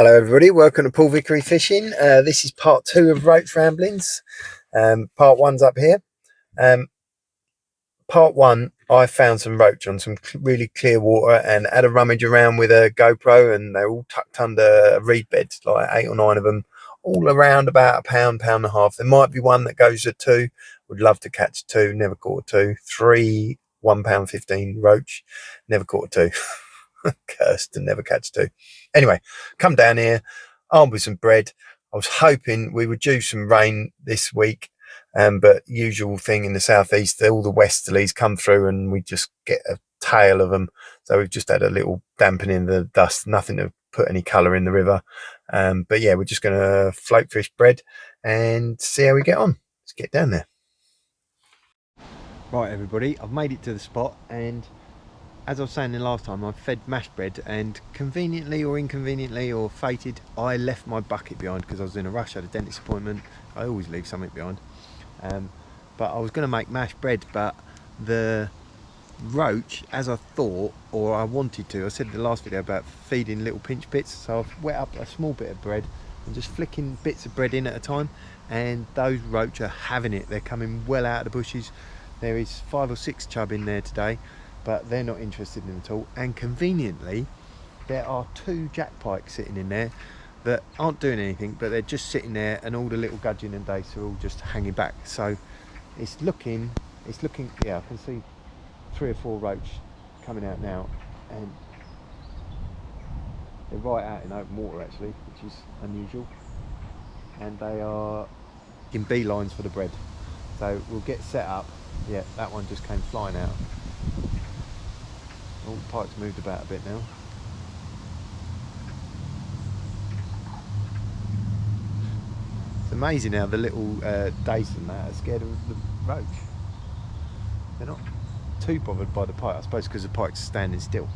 Hello everybody, welcome to Paul Vickery Fishing. This is part 2 of Roach Ramblings. Part 1's up here. Part 1, I found some roach on some really clear water and had a rummage around with a GoPro, and they're all tucked under a reed bed, like 8 or 9 of them, all around about a pound, pound and a half. There might be one that goes at 2. Would love to catch 2, never caught 2. 3 £1.15 roach, never caught 2. Cursed to never catch 2. Anyway, come down here, armed with some bread. I was hoping we would do some rain this week, but usual thing in the southeast, all the westerlies come through and we just get a tail of them. So we've just had a little dampening of the dust, nothing to put any colour in the river. But yeah, we're just going to float fish bread and see how we get on. Let's get down there. Right everybody, I've made it to the spot, and as I was saying the last time, I fed mashed bread, and conveniently or inconveniently or fated, I left my bucket behind because I was in a rush. I had a dentist appointment. I always leave something behind. But I was going to make mashed bread, but the roach, as I thought, or I wanted to, I said in the last video about feeding little pinch bits, so I've wet up a small bit of bread and just flicking bits of bread in at a time, and those roach are having it. They're coming well out of the bushes. There is 5 or 6 chub in there today, but they're not interested in it at all. And conveniently, there are 2 jack pikes sitting in there that aren't doing anything, but they're just sitting there, and all the little gudgeon and dace are all just hanging back. So it's looking, yeah, I can see 3 or 4 roach coming out now, and they're right out in open water actually, which is unusual, and they are in beelines for the bread. So we'll get set up. Yeah, that one just came flying out. All the pipes moved about a bit now. It's amazing how the little dace and that are scared of the roach. They're not too bothered by the pike, I suppose, because the pike's standing still.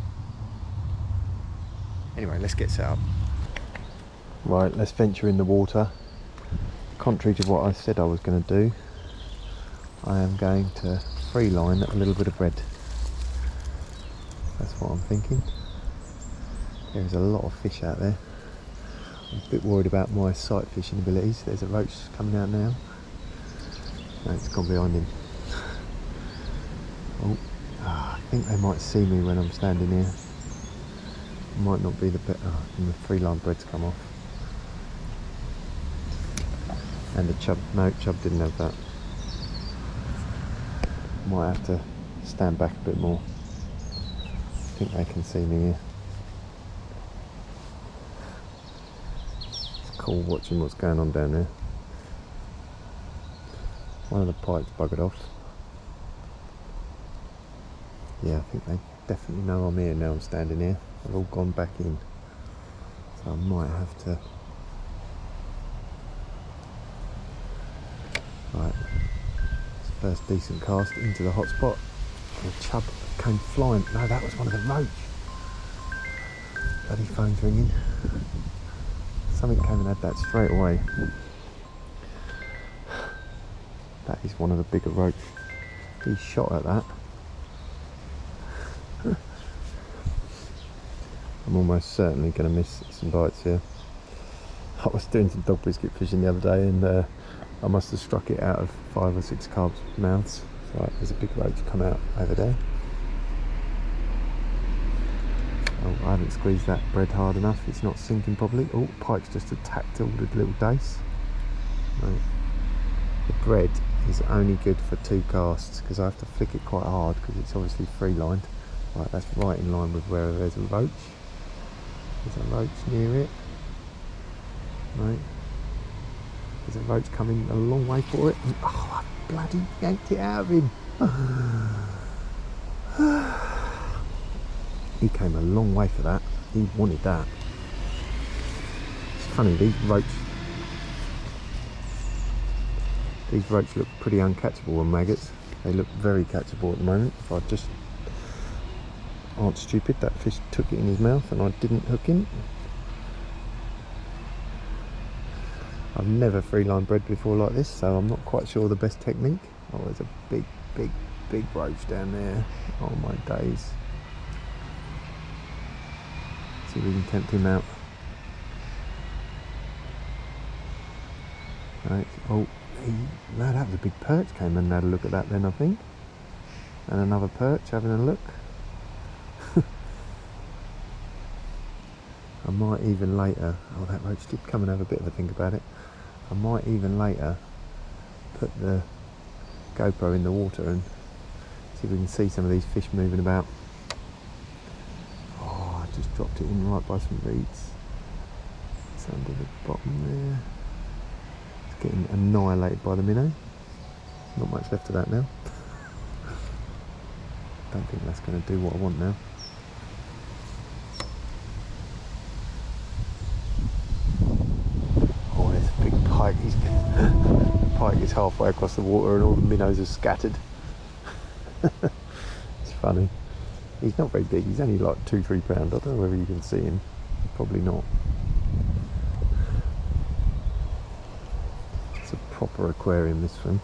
Anyway, let's get set up. Right, let's venture in the water. Contrary to what I said I was going to do, I am going to free line a little bit of bread. That's what I'm thinking. There's a lot of fish out there. I'm a bit worried about my sight fishing abilities. There's a roach coming out now. No, it's gone behind him. Oh, I think they might see me when I'm standing here. Might not be the bit. Oh, and the free line bread's come off. And the chub, no, chub didn't have that. Might have to stand back a bit more. I think they can see me here. It's cool watching what's going on down there. One of the pipes buggered off. Yeah, I think they definitely know I'm here now. I'm standing here. They've all gone back in. So I might have to... Right. First decent cast into the hot spot. The chub came flying. No, that was one of the roach. Bloody phone's ringing. Something came and had that straight away. That is one of the bigger roach. He shot at that. I'm almost certainly going to miss some bites here. I was doing some dog biscuit fishing the other day, and I must have struck it out of 5 or 6 carps' mouths. So right, there's a big roach come out over there. Oh, I haven't squeezed that bread hard enough. It's not sinking properly. Oh, pike's just attacked all the little dace. Right. The bread is only good for 2 casts because I have to flick it quite hard because it's obviously free lined. Right, that's right in line with where there's a roach. There's a roach near it. Right. There's a roach coming a long way for it. And, oh, I bloody yanked it out of him. He came a long way for that. He wanted that. It's funny, these roach look pretty uncatchable on maggots. They look very catchable at the moment. If I just aren't stupid, that fish took it in his mouth and I didn't hook him. I've never free line bread before like this, so I'm not quite sure the best technique. Oh, there's a big roach down there. Oh my days. See if we can tempt him out. Right. Oh, no, that was a big perch came and had a look at that then, I think. And another perch having a look. I might even later, oh, that roach did come and have a bit of a think about it. I might even later put the GoPro in the water and see if we can see some of these fish moving about. Oh, I just dropped it in right by some reeds. It's under the bottom there. It's getting annihilated by the minnow. Not much left of that now. Don't think that's going to do what I want now. Oh, there's a big pike. The pike is halfway across the water and all the minnows are scattered. It's funny. He's not very big. He's only like 2-3 pounds. I don't know whether you can see him. Probably not. It's a proper aquarium, this one.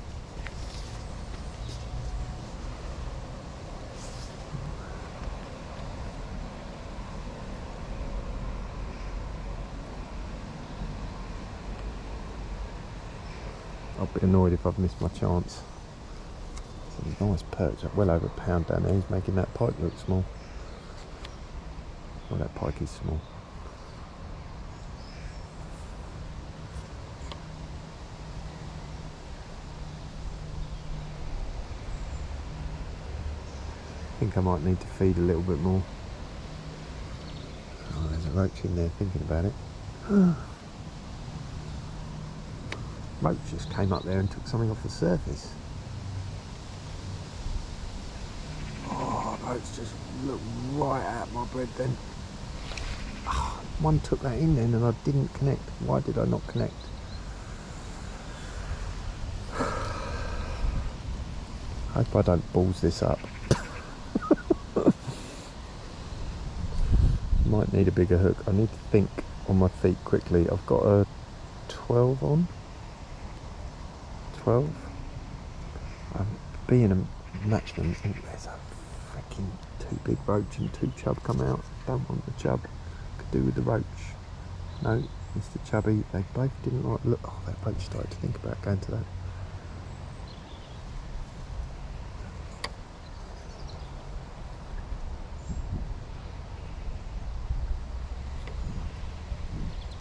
I'll be annoyed if I've missed my chance. It's a nice perch, well over a pound down there. He's making that pike look small. Well, that pike is small. I think I might need to feed a little bit more. Oh, there's a roach in there thinking about it. Roach just came up there and took something off the surface. Oh, roach just looked right at my bread then. Oh, one took that in then and I didn't connect. Why did I not connect? I hope I don't balls this up. Might need a bigger hook. I need to think on my feet quickly. I've got a 12 on. 12. Being a matchman, there's a freaking 2 big roach and 2 chub come out. Don't want the chub. Could do with the roach. No, Mr. Chubby. They both didn't like. Look, oh, that roach started to think about going to that.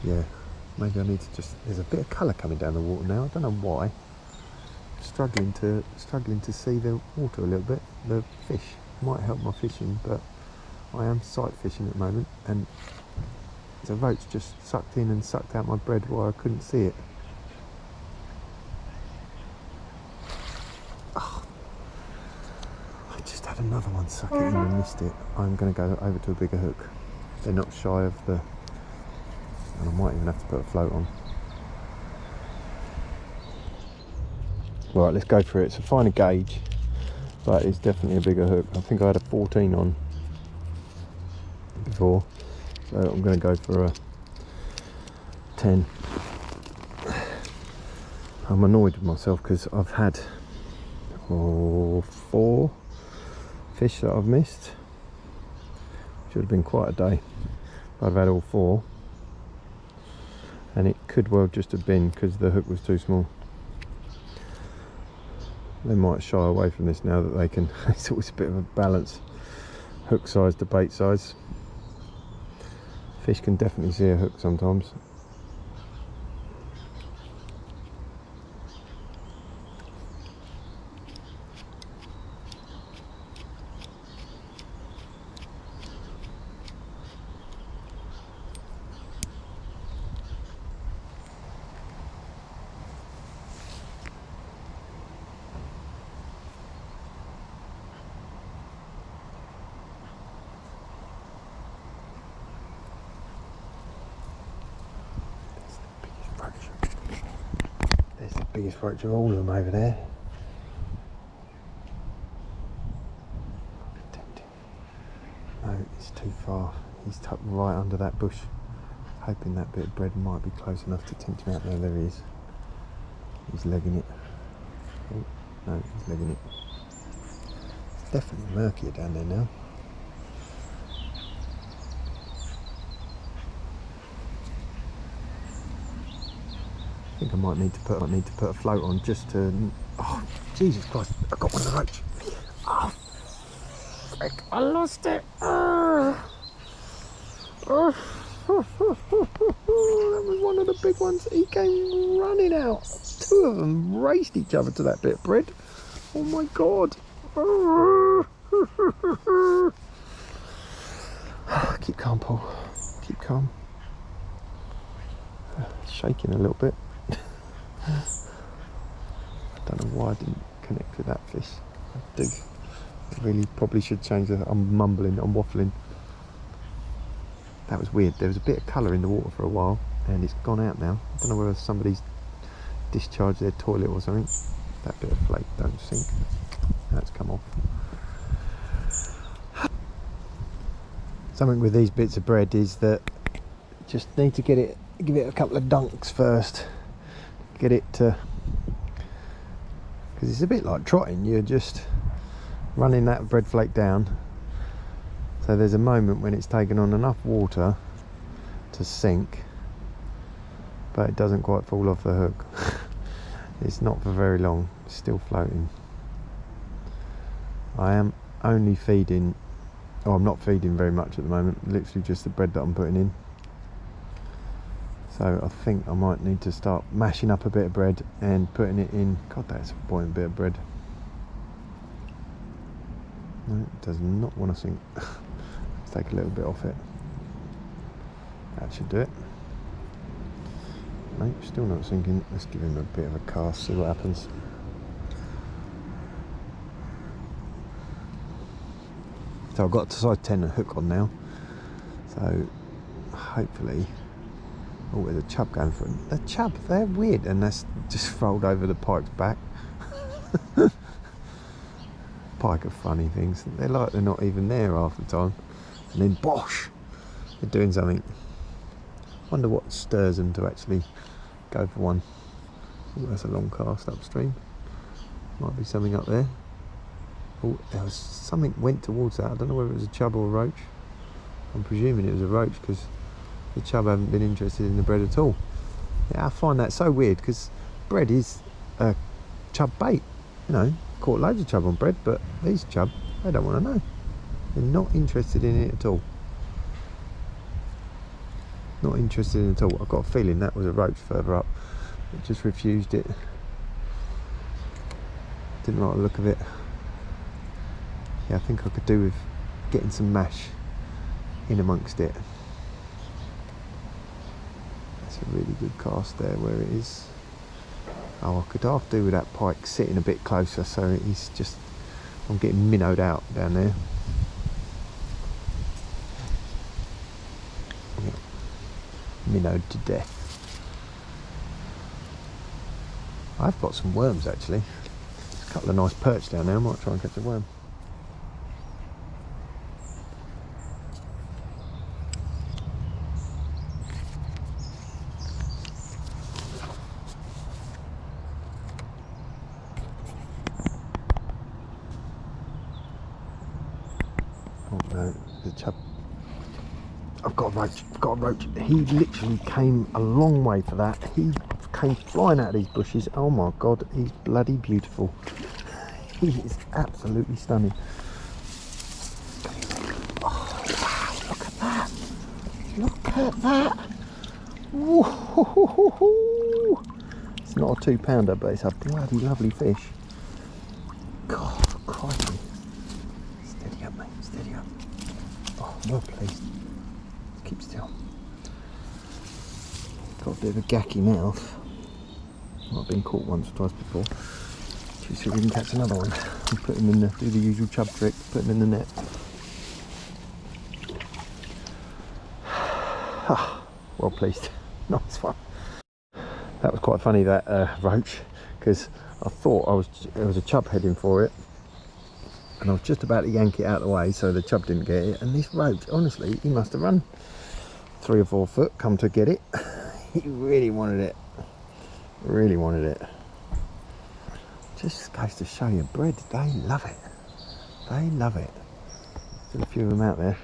Yeah, maybe I need to just. There's a bit of colour coming down the water now. I don't know why. Struggling to see the water a little bit. The fish might help my fishing, but I am sight fishing at the moment, and there's a roach just sucked in and sucked out my bread while I couldn't see it. Oh, I just had another one suck it in and missed it. I'm going to go over to a bigger hook. They're not shy of the, and I might even have to put a float on. Right, let's go for it. It's a finer gauge, but it's definitely a bigger hook. I think I had a 14 on before, so I'm going to go for a 10. I'm annoyed with myself because I've had 4 fish that I've missed. Should have been quite a day, but I've had all 4, and it could well just have been because the hook was too small. They might shy away from this now that they can. It's always a bit of a balance, hook size to bait size. Fish can definitely see a hook sometimes. There's the biggest roach of all of them over there. No, it's too far. He's tucked right under that bush. Hoping that bit of bread might be close enough to tempt him out there. There he is. He's legging it. Oh, no, he's legging it. It's definitely murkier down there now. think I might need to put a float on just to. Oh, Jesus Christ! I got one of the roach. Oh, frick! I lost it. Oh. That was one of the big ones. He came running out. Two of them raced each other to that bit of bread. Oh my God! Keep calm, Paul. Keep calm. Shaking a little bit. I don't know why I didn't connect with that fish. I really probably should change the. I'm mumbling, I'm waffling. That was weird. There was a bit of colour in the water for a while and it's gone out now. I don't know whether somebody's discharged their toilet or something. That bit of flake don't sink. That's come off. Something with these bits of bread is that you just need to give it a couple of dunks first. Get it to, because it's a bit like trotting. You're just running that bread flake down. So there's a moment when it's taken on enough water to sink, but it doesn't quite fall off the hook. It's not for very long, it's still floating. I am only feeding, I'm not feeding very much at the moment, literally just the bread that I'm putting in. So I think I might need to start mashing up a bit of bread and putting it in. God, that's a buoyant bit of bread. No, it does not want to sink. Let's take a little bit off it. That should do it. Nope, still not sinking. Let's give him a bit of a cast, see what happens. So I've got a size 10 hook on now. So hopefully. Oh, there's a chub going for it. The chub, they're weird, and that's just rolled over the pike's back. Pike are funny things. They're like they're not even there half the time. And then bosh, they're doing something. Wonder what stirs them to actually go for one. Oh, that's a long cast upstream. Might be something up there. Oh, there was something went towards that. I don't know whether it was a chub or a roach. I'm presuming it was a roach because the chub haven't been interested in the bread at all. Yeah, I find that so weird because bread is a chub bait. You know, caught loads of chub on bread, but these chub, they don't want to know. They're not interested in it at all. Not interested in it at all. I've got a feeling that was a roach further up. It just refused it. Didn't like the look of it. Yeah, I think I could do with getting some mash in amongst it. That's a really good cast there where it is. Oh, I could half do with that pike sitting a bit closer, so he's just, I'm getting minnowed out down there. Yeah. Minnowed to death. I've got some worms actually. There's a couple of nice perch down there. I might try and catch a worm. Oh no, there's a chub. I've got a roach, I've got a roach. He literally came a long way for that. He came flying out of these bushes. Oh my God, he's bloody beautiful. He is absolutely stunning. Oh wow, look at that. Look at that. Whoa. It's not a 2-pounder, but it's a bloody lovely fish. God, crikey. Steady up, mate, steady up. Oh, well pleased. Keep still. Got a bit of a gacky mouth. I've been caught once or twice before. Let's see if we can catch another one. And put him in the, do the usual chub trick, put him in the net. Well pleased. Nice one. That was quite funny, that roach, because I thought there was a chub heading for it, and I was just about to yank it out of the way so the chub didn't get it, and this roach, honestly, he must have run 3 or 4 foot come to get it. He really wanted it. Really wanted it. Just goes to show you, bread, they love it. They love it. Still a few of them out there.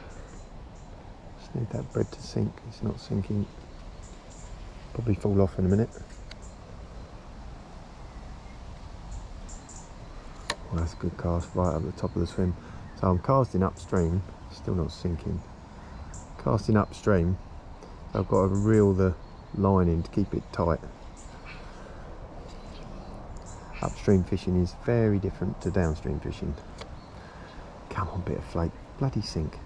Just need that bread to sink. It's not sinking. Probably fall off in a minute. Well, that's a good cast right up the top of the swim. So I'm casting upstream, still not sinking. Casting upstream, so I've got to reel the line in to keep it tight. Upstream fishing is very different to downstream fishing. Come on, bit of flake. Bloody sink.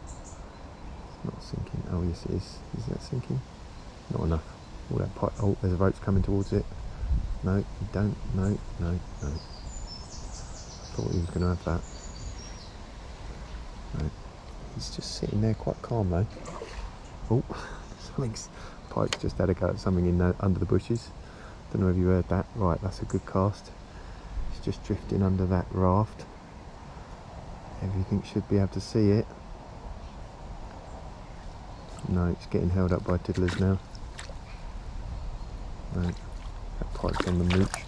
It's not sinking. Oh yes it is. Is that sinking? Not enough. All that pipe. Oh, there's a roach coming towards it. No, you don't. No, no, no. Thought he was going to have that. No. He's just sitting there quite calm though. Oh, something's... Pike's just had a go at something in under the bushes. Don't know if you heard that. Right, that's a good cast. It's just drifting under that raft. Everything should be able to see it. No, it's getting held up by tiddlers now. No, that pike's on the mooch.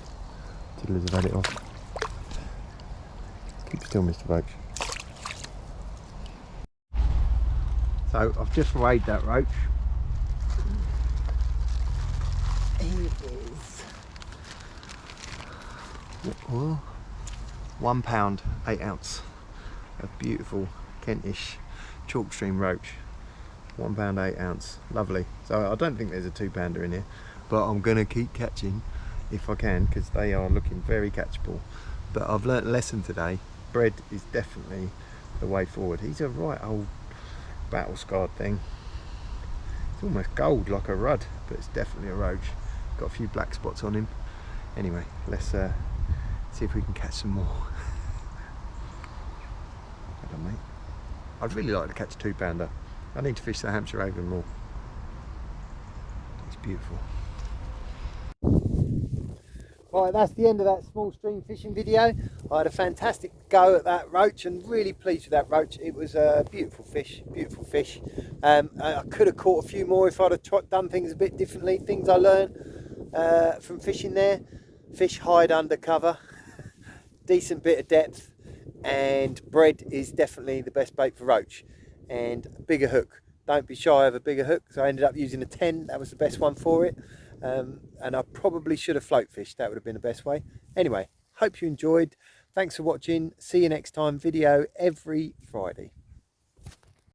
Tiddlers have had it off. Keep still, Mr. Roach. So I've just weighed that roach. He is £1, 8 ounce. A beautiful Kentish chalk stream roach. £1, 8 ounce. Lovely. So I don't think there's a 2-pounder in here, but I'm gonna keep catching if I can, because they are looking very catchable. But I've learnt a lesson today. Bread is definitely the way forward. He's a right old battle scarred thing. It's almost gold like a rudd, but it's definitely a roach. Got a few black spots on him. Anyway, let's see if we can catch some more. Well done, mate. I'd really like to catch a 2-pounder. I need to fish the Hampshire Avon more. It's beautiful. Right, that's the end of that small stream fishing video. I had a fantastic go at that roach and really pleased with that roach. It was a beautiful fish, beautiful fish. I could have caught a few more if I'd have done things a bit differently. Things I learned from fishing there. Fish hide under cover, decent bit of depth, and bread is definitely the best bait for roach. And a bigger hook. Don't be shy of a bigger hook. So I ended up using a 10. That was the best one for it. And I probably should have float fished. That would have been the best way. Anyway, hope you enjoyed. Thanks for watching. See you next time. Video every Friday.